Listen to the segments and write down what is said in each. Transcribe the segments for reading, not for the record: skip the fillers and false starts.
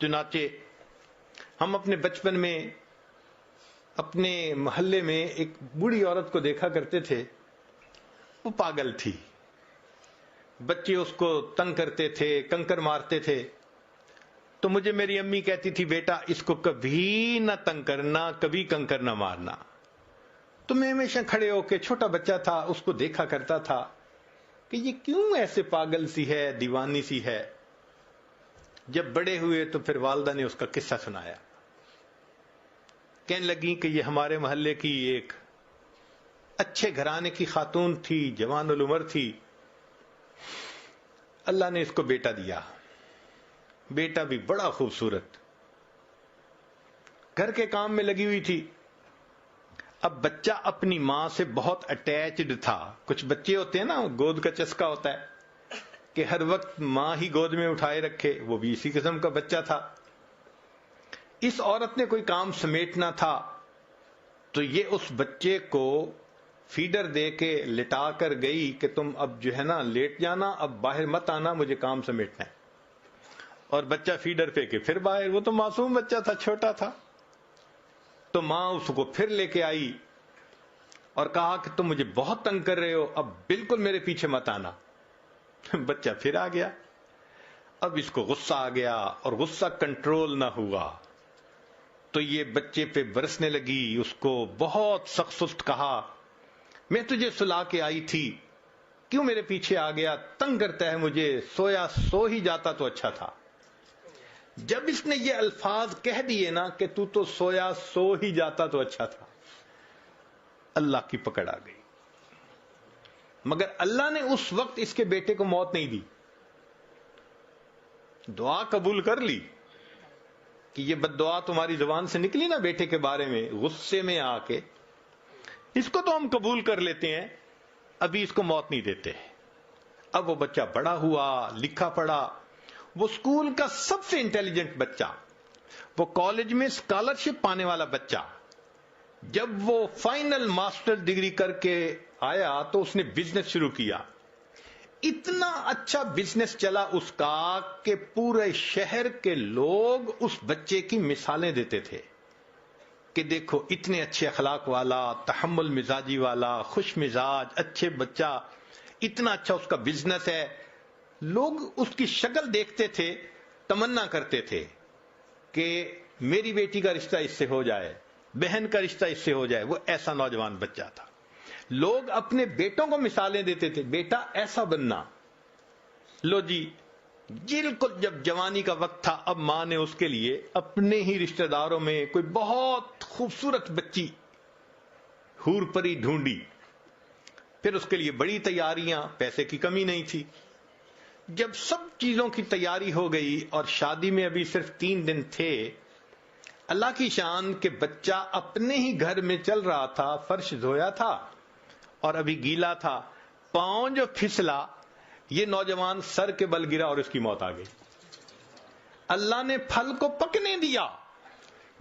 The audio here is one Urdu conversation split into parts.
چنانچہ ہم اپنے بچپن میں اپنے محلے میں ایک بوڑھی عورت کو دیکھا کرتے تھے. وہ پاگل تھی. بچے اس کو تنگ کرتے تھے, کنکر مارتے تھے. تو مجھے میری امی کہتی تھی, بیٹا اس کو کبھی نہ تنگ کرنا, کبھی کنکر نہ مارنا. تو میں ہمیشہ کھڑے ہو کے, چھوٹا بچہ تھا, اس کو دیکھا کرتا تھا کہ یہ کیوں ایسے پاگل سی ہے, دیوانی سی ہے. جب بڑے ہوئے تو پھر والدہ نے اس کا قصہ سنایا. کہنے لگی کہ یہ ہمارے محلے کی ایک اچھے گھرانے کی خاتون تھی, جوان العمر تھی. اللہ نے اس کو بیٹا دیا. بیٹا بھی بڑا خوبصورت, گھر کے کام میں لگی ہوئی تھی. اب بچہ اپنی ماں سے بہت اٹیچڈ تھا. کچھ بچے ہوتے ہیں نا, گود کا چسکا ہوتا ہے کہ ہر وقت ماں ہی گود میں اٹھائے رکھے. وہ بھی اسی قسم کا بچہ تھا. اس عورت نے کوئی کام سمیٹنا تھا تو یہ اس بچے کو فیڈر دے کے لٹا کر گئی کہ تم اب جو ہے نا لیٹ جانا, اب باہر مت آنا, مجھے کام سمیٹنا ہے. اور بچہ فیڈر پہ کے پھر باہر. وہ تو معصوم بچہ تھا, چھوٹا تھا. تو ماں اس کو پھر لے کے آئی اور کہا کہ تم مجھے بہت تنگ کر رہے ہو, اب بالکل میرے پیچھے مت آنا. بچہ پھر آ گیا. اب اس کو غصہ آ گیا اور غصہ کنٹرول نہ ہوا تو یہ بچے پہ برسنے لگی. اس کو بہت سخت سست کہا, میں تجھے سلا کے آئی تھی, کیوں میرے پیچھے آ گیا, تنگ کرتا ہے مجھے, سویا سو ہی جاتا تو اچھا تھا. جب اس نے یہ الفاظ کہہ دیے نا کہ تو سویا سو ہی جاتا تو اچھا تھا, اللہ کی پکڑ آ گئی. مگر اللہ نے اس وقت اس کے بیٹے کو موت نہیں دی. دعا قبول کر لی کہ یہ بد دعا تمہاری زبان سے نکلی نا بیٹے کے بارے میں, غصے میں آ کے, اس کو تو ہم قبول کر لیتے ہیں, ابھی اس کو موت نہیں دیتے. اب وہ بچہ بڑا ہوا, لکھا پڑھا, وہ اسکول کا سب سے انٹیلیجنٹ بچہ, وہ کالج میں اسکالرشپ پانے والا بچہ. جب وہ فائنل ماسٹر ڈگری کر کے آیا تو اس نے بزنس شروع کیا. اتنا اچھا بزنس چلا اس کا کہ پورے شہر کے لوگ اس بچے کی مثالیں دیتے تھے کہ دیکھو اتنے اچھے اخلاق والا, تحمل مزاجی والا, خوش مزاج, اچھے بچہ, اتنا اچھا اس کا بزنس ہے. لوگ اس کی شکل دیکھتے تھے, تمنا کرتے تھے کہ میری بیٹی کا رشتہ اس سے ہو جائے, بہن کا رشتہ اس سے ہو جائے. وہ ایسا نوجوان بچہ تھا. لوگ اپنے بیٹوں کو مثالیں دیتے تھے, بیٹا ایسا بننا. لو جی, بالکل جب جوانی کا وقت تھا, اب ماں نے اس کے لیے اپنے ہی رشتہ داروں میں کوئی بہت خوبصورت بچی حور پری ڈھونڈی. پھر اس کے لیے بڑی تیاریاں, پیسے کی کمی نہیں تھی. جب سب چیزوں کی تیاری ہو گئی اور شادی میں ابھی صرف 3 دن تھے, اللہ کی شان کہ بچہ اپنے ہی گھر میں چل رہا تھا, فرش دھویا تھا اور ابھی گیلا تھا, پاؤں جو پھسلا, یہ نوجوان سر کے بل گرا اور اس کی موت آ گئی. اللہ نے پھل کو پکنے دیا.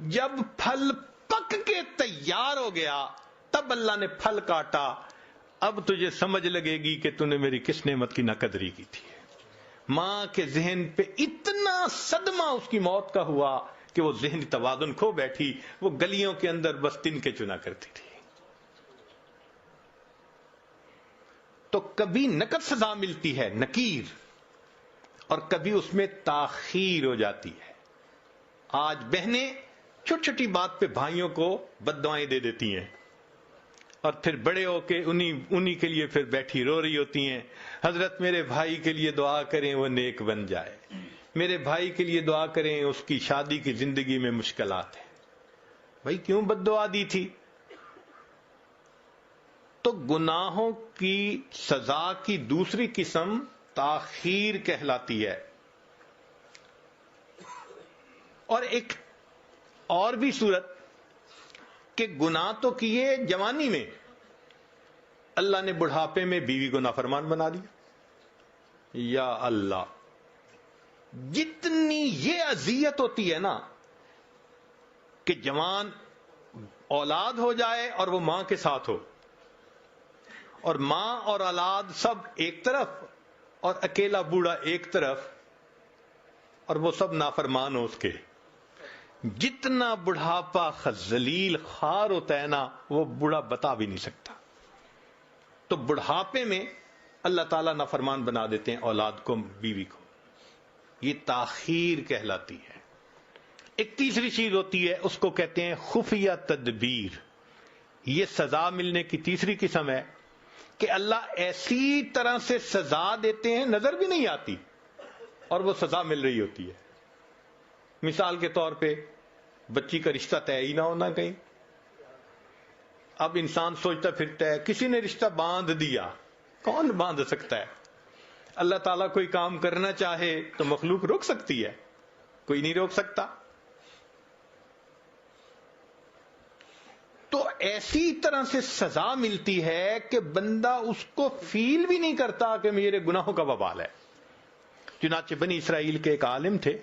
جب پھل پک کے تیار ہو گیا تب اللہ نے پھل کاٹا. اب تجھے سمجھ لگے گی کہ تو نے میری کس نعمت کی ناقدری کی تھی. ماں کے ذہن پہ اتنا صدمہ اس کی موت کا ہوا کہ وہ ذہنی توازن کھو بیٹھی. وہ گلیوں کے اندر بس تن کے چنا کرتی تھی. تو کبھی نقد سزا ملتی ہے, نکیر, اور کبھی اس میں تاخیر ہو جاتی ہے. آج بہنیں چھوٹی چھوٹی بات پہ بھائیوں کو بد دعائیں دے دیتی ہیں اور پھر بڑے ہو کے انہی کے لیے پھر بیٹھی رو رہی ہوتی ہیں, حضرت میرے بھائی کے لیے دعا کریں وہ نیک بن جائے, میرے بھائی کے لیے دعا کریں اس کی شادی کی زندگی میں مشکلات ہیں. بھائی کیوں بد دعا دی تھی؟ تو گناہوں کی سزا کی دوسری قسم تاخیر کہلاتی ہے. اور ایک اور بھی صورت کہ گناہ تو کیے جوانی میں, اللہ نے بڑھاپے میں بیوی کو نافرمان بنا دیا. یا اللہ, جتنی یہ اذیت ہوتی ہے نا کہ جوان اولاد ہو جائے اور وہ ماں کے ساتھ ہو, اور ماں اور اولاد سب ایک طرف اور اکیلا بوڑھا ایک طرف, اور وہ سب نافرمان ہو اس کے. جتنا بڑھاپا ذلیل خوار ہوتا ہے نا، وہ بوڑھا بتا بھی نہیں سکتا. تو بڑھاپے میں اللہ تعالیٰ نافرمان بنا دیتے ہیں اولاد کو، بیوی کو. یہ تاخیر کہلاتی ہے. ایک تیسری چیز ہوتی ہے، اس کو کہتے ہیں خفیہ تدبیر. یہ سزا ملنے کی تیسری قسم ہے کہ اللہ ایسی طرح سے سزا دیتے ہیں نظر بھی نہیں آتی اور وہ سزا مل رہی ہوتی ہے. مثال کے طور پہ بچی کا رشتہ طے ہی نہ ہونا کہیں. اب انسان سوچتا پھرتا ہے کسی نے رشتہ باندھ دیا. کون باندھ سکتا ہے؟ اللہ تعالیٰ کوئی کام کرنا چاہے تو مخلوق روک سکتی ہے؟ کوئی نہیں روک سکتا. تو ایسی طرح سے سزا ملتی ہے کہ بندہ اس کو فیل بھی نہیں کرتا کہ میرے گناہوں کا وبال ہے. چنانچہ بنی اسرائیل کے ایک عالم تھے،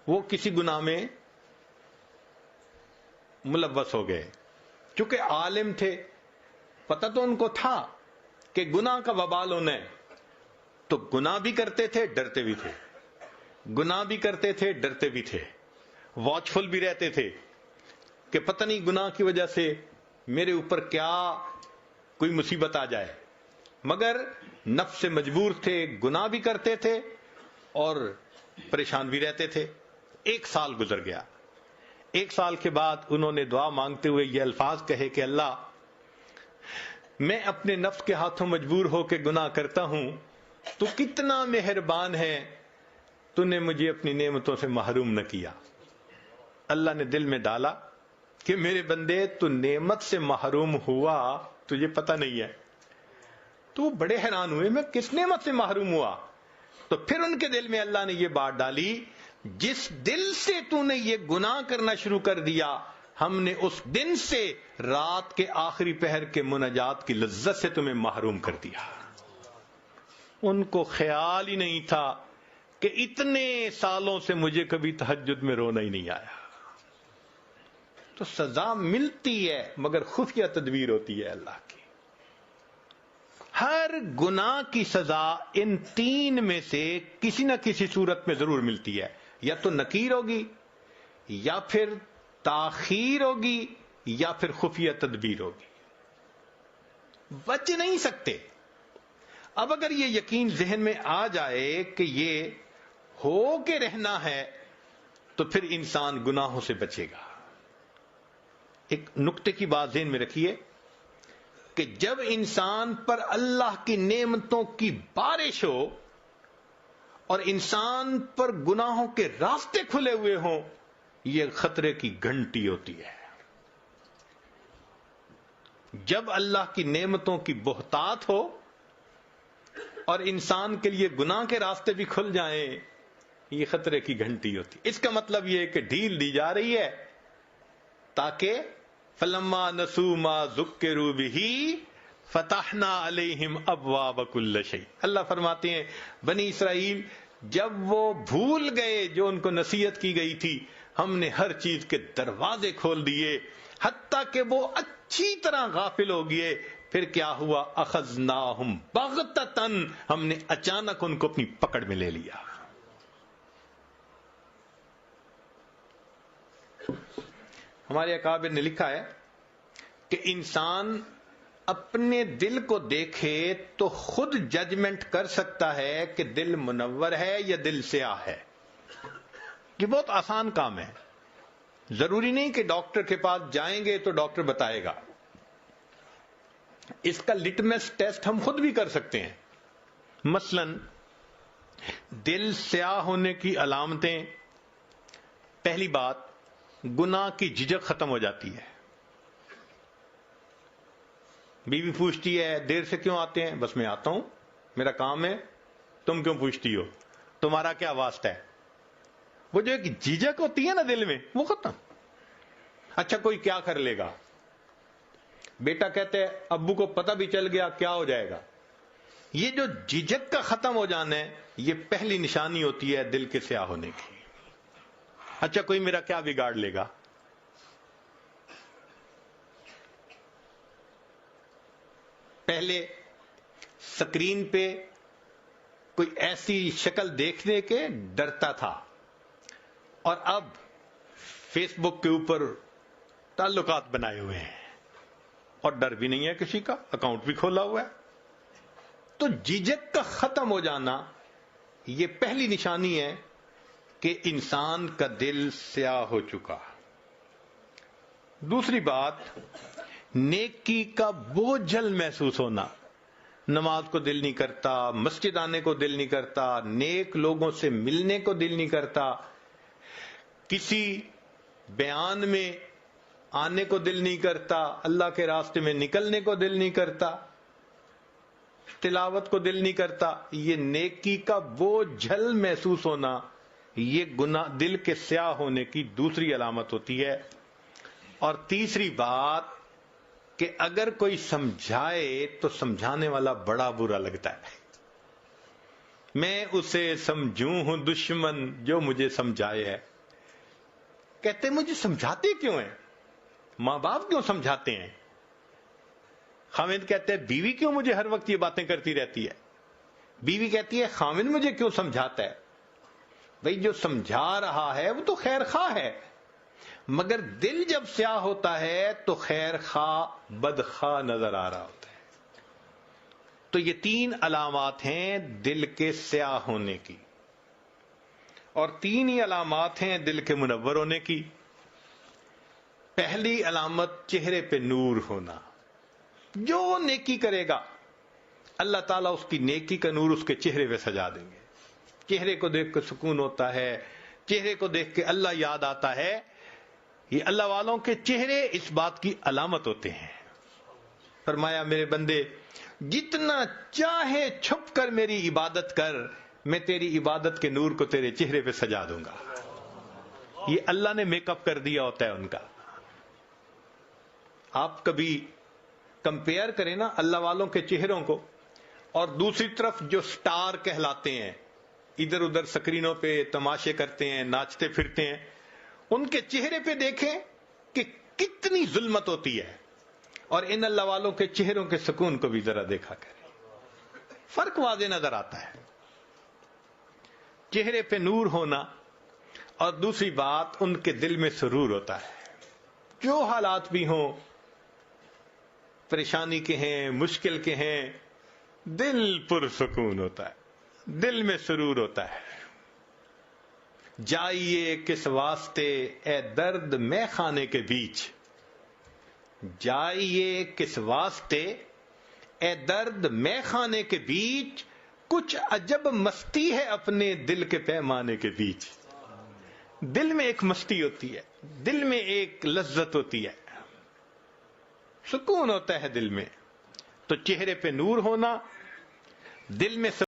وہ کسی گناہ میں ملوث ہو گئے. چونکہ عالم تھے، پتہ تو ان کو تھا کہ گناہ کا وبال ہونا ہے، تو گناہ بھی کرتے تھے، ڈرتے بھی تھے. گناہ بھی کرتے تھے، ڈرتے بھی تھے. واچ فل بھی رہتے تھے کہ پتہ نہیں گناہ کی وجہ سے میرے اوپر کیا کوئی مصیبت آ جائے. مگر نفس سے مجبور تھے، گناہ بھی کرتے تھے اور پریشان بھی رہتے تھے. 1 سال گزر گیا. 1 سال کے بعد انہوں نے دعا مانگتے ہوئے یہ الفاظ کہے کہ اللہ، میں اپنے نفس کے ہاتھوں مجبور ہو کے گناہ کرتا ہوں، تو کتنا مہربان ہے، تو نے مجھے اپنی نعمتوں سے محروم نہ کیا. اللہ نے دل میں ڈالا کہ میرے بندے تو نعمت سے محروم ہوا تجھے پتہ نہیں ہے. تو بڑے حیران ہوئے، میں کس نعمت سے محروم ہوا؟ تو پھر ان کے دل میں اللہ نے یہ بات ڈالی، جس دل سے تو نے یہ گناہ کرنا شروع کر دیا، ہم نے اس دن سے رات کے آخری پہر کے مناجات کی لذت سے تمہیں محروم کر دیا. ان کو خیال ہی نہیں تھا کہ اتنے سالوں سے مجھے کبھی تہجد میں رونا ہی نہیں آیا. تو سزا ملتی ہے مگر خفیہ تدبیر ہوتی ہے اللہ کی. ہر گناہ کی سزا ان 3 میں سے کسی نہ کسی صورت میں ضرور ملتی ہے. یا تو نکیر ہوگی، یا پھر تاخیر ہوگی، یا پھر خفیہ تدبیر ہوگی. بچ نہیں سکتے. اب اگر یہ یقین ذہن میں آ جائے کہ یہ ہو کے رہنا ہے تو پھر انسان گناہوں سے بچے گا. ایک نکتے کی بات ذہن میں رکھیے کہ جب انسان پر اللہ کی نعمتوں کی بارش ہو اور انسان پر گناہوں کے راستے کھلے ہوئے ہوں، یہ خطرے کی گھنٹی ہوتی ہے. جب اللہ کی نعمتوں کی بہتات ہو اور انسان کے لیے گناہ کے راستے بھی کھل جائیں، یہ خطرے کی گھنٹی ہوتی. اس کا مطلب یہ ہے کہ ڈھیل دی جا رہی ہے تاکہ فلما نسوا ما ذکروا به فتحنا علیہم ابواب کل شیء. اللہ فرماتے ہیں بنی اسرائیل جب وہ بھول گئے جو ان کو نصیحت کی گئی تھی، ہم نے ہر چیز کے دروازے کھول دیے، حتیٰ کہ وہ اچھی طرح غافل ہو گئے. پھر کیا ہوا؟ اخذناہم بغتۃ، ہم نے اچانک ان کو اپنی پکڑ میں لے لیا. ہمارے اکابر نے لکھا ہے کہ انسان اپنے دل کو دیکھے تو خود ججمنٹ کر سکتا ہے کہ دل منور ہے یا دل سیاہ ہے. یہ بہت آسان کام ہے. ضروری نہیں کہ ڈاکٹر کے پاس جائیں گے تو ڈاکٹر بتائے گا. اس کا لٹمس ٹیسٹ ہم خود بھی کر سکتے ہیں. مثلا دل سیاہ ہونے کی علامتیں، پہلی بات گناہ کی جھجک ختم ہو جاتی ہے. بیوی پوچھتی ہے دیر سے کیوں آتے ہیں؟ بس میں آتا ہوں، میرا کام ہے. تم کیوں پوچھتی ہو؟ تمہارا کیا واسطہ ہے؟ وہ جو ایک جھجک ہوتی ہے نا دل میں، وہ ختم. اچھا کوئی کیا کر لے گا؟ بیٹا کہتے ہیں ابو کو پتہ بھی چل گیا کیا ہو جائے گا. یہ جو جھجک کا ختم ہو جانا ہے، یہ پہلی نشانی ہوتی ہے دل کے سیاہ ہونے کی. اچھا کوئی میرا کیا بگاڑ لے گا؟ پہلے سکرین پہ کوئی ایسی شکل دیکھنے کے ڈرتا تھا، اور اب فیس بک کے اوپر تعلقات بنائے ہوئے ہیں اور ڈر بھی نہیں ہے کسی کا، اکاؤنٹ بھی کھولا ہوا ہے. تو جھجک کا ختم ہو جانا یہ پہلی نشانی ہے کہ انسان کا دل سیاہ ہو چکا. دوسری بات، نیکی کا بوجھل محسوس ہونا. نماز کو دل نہیں کرتا، مسجد آنے کو دل نہیں کرتا، نیک لوگوں سے ملنے کو دل نہیں کرتا، کسی بیان میں آنے کو دل نہیں کرتا، اللہ کے راستے میں نکلنے کو دل نہیں کرتا، تلاوت کو دل نہیں کرتا. یہ نیکی کا بوجھل محسوس ہونا، یہ گناہ دل کے سیاہ ہونے کی دوسری علامت ہوتی ہے. اور تیسری بات کہ اگر کوئی سمجھائے تو سمجھانے والا بڑا برا لگتا ہے. میں اسے سمجھوں ہوں دشمن جو مجھے سمجھائے ہے. کہتے مجھے سمجھاتے کیوں ہیں؟ ماں باپ کیوں سمجھاتے ہیں؟ خاوند کہتے ہیں بیوی کیوں مجھے ہر وقت یہ باتیں کرتی رہتی ہے؟ بیوی کہتی ہے خاوند مجھے کیوں سمجھاتا ہے؟ بھئی جو سمجھا رہا ہے وہ تو خیر خواہ ہے، مگر دل جب سیاہ ہوتا ہے تو خیر خواہ بدخواہ نظر آ رہا ہوتا ہے. تو یہ 3 علامات ہیں دل کے سیاہ ہونے کی، اور 3 ہی علامات ہیں دل کے منور ہونے کی. پہلی علامت چہرے پہ نور ہونا. جو نیکی کرے گا اللہ تعالیٰ اس کی نیکی کا نور اس کے چہرے پہ سجا دیں گے. چہرے کو دیکھ کے سکون ہوتا ہے، چہرے کو دیکھ کے اللہ یاد آتا ہے. یہ اللہ والوں کے چہرے اس بات کی علامت ہوتے ہیں. فرمایا میرے بندے جتنا چاہے چھپ کر میری عبادت کر، میں تیری عبادت کے نور کو تیرے چہرے پہ سجا دوں گا. یہ اللہ نے میک اپ کر دیا ہوتا ہے ان کا. آپ کبھی کمپیئر کریں نا اللہ والوں کے چہروں کو اور دوسری طرف جو سٹار کہلاتے ہیں، ادھر ادھر سکرینوں پہ تماشے کرتے ہیں، ناچتے پھرتے ہیں، ان کے چہرے پہ دیکھیں کہ کتنی ظلمت ہوتی ہے، اور ان اللہ والوں کے چہروں کے سکون کو بھی ذرا دیکھا کریں، فرق واضح نظر آتا ہے. چہرے پہ نور ہونا، اور دوسری بات ان کے دل میں سرور ہوتا ہے. جو حالات بھی ہوں، پریشانی کے ہیں، مشکل کے ہیں، دل پرسکون ہوتا ہے، دل میں سرور ہوتا ہے. جائیے کس واسطے اے درد میں خانے کے بیچ، جائیے کس واسطے اے درد میں خانے کے بیچ، کچھ عجب مستی ہے اپنے دل کے پیمانے کے بیچ. دل میں ایک مستی ہوتی ہے، دل میں ایک لذت ہوتی ہے، سکون ہوتا ہے دل میں. تو چہرے پہ نور ہونا، دل میں